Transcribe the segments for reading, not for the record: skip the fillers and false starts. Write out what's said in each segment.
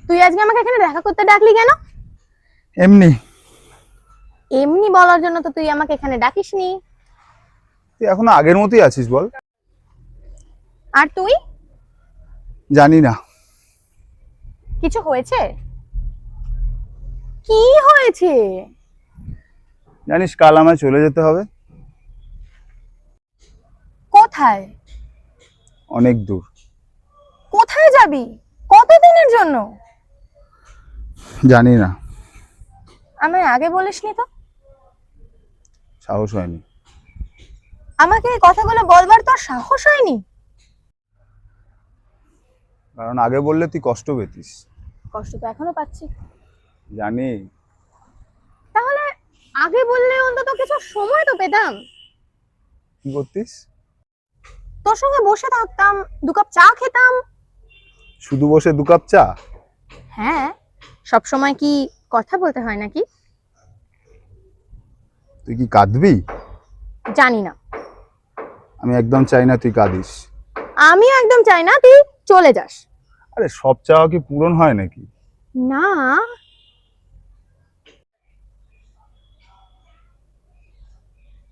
তুই আজকে আমাকে এখানে দেখা করতে ডাকলি কেন? এমনি। এমনি বলার জন্য তো তুই আমাকে এখানে ডাকিসনি। তুই এখনো আগের মতোই আছিস বল। আর তুই? জানি না। কিছু হয়েছে? কি হয়েছে? জানিস কাল আমায় চলে যেতে হবে। কোথায়? অনেক দূর। কোথায় যাবি? কতদিনের জন্য? জানি না। আমায় আগে বলিসনি তো। সাহস হয়নি। আমাকে এই কথাগুলো বলবার তোর সাহস হয়নি? কারণ আগে বললে তুই কষ্ট পেতিস। কষ্ট তো এখনো পাচ্ছি। জানি। তাহলে আগে বললে অন্তত কিছু সময় তো পেতাম। কি করতিস? তোর সঙ্গে বসে থাকতাম, 2 কাপ চা খেতাম। শুধু বসে 2 কাপ চা? হ্যাঁ, সব সময় কি কথা বলতে হয় নাকি? তুই কি কাঁদবি? জানি না। আমি একদম চাই না তুই কাঁদিস। আমিও একদম চাই না তুই চলে যাস। আরে সব চাওয়া কি পূরণ হয় নাকি? না।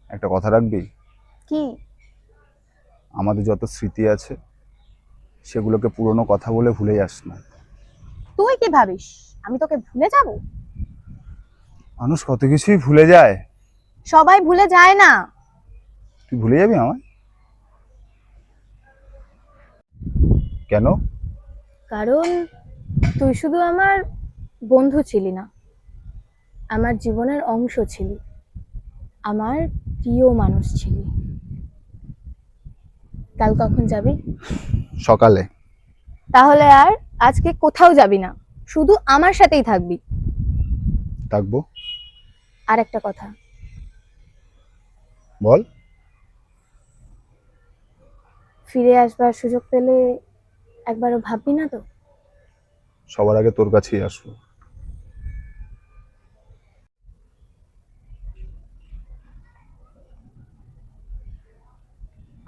একটা কথা রাখবি? কি? আমাদের যত স্মৃতি আছে সেগুলোকে পুরনো কথা বলে ভুলে যাস না। তুই কি ভাবিস আমি তোকে ভুলে যাব? মানুষ কত কিছুই ভুলে যায়। সবাই ভুলে যায় না। তুই ভুলে যাবি আমায়? কেন? কারণ তুই শুধু আমার বন্ধু ছিলি না, আমার জীবনের অংশ ছিলি, আমার প্রিয় মানুষ ছিলি। কাল কখন যাবি? সকালে। তাহলে আর আজকে কোথাও যাবি না, শুধু আমার সাথেই থাকবি। থাকবো। আর একটা কথা, বল। ফিরে আসবার সুযোগ পেলে একবারও ভাববি না তো? সবার আগে তোর কাছেই আসবো।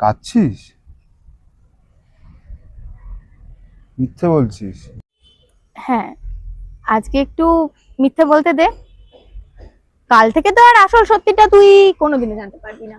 কাঁদছিস? মিথ্যে বলছিস? হ্যাঁ, আজকে একটু মিথ্যে বলতে দে। কাল থেকে তো আর আসল সত্যিটা তুই কোনোদিনও জানতে পারবি না।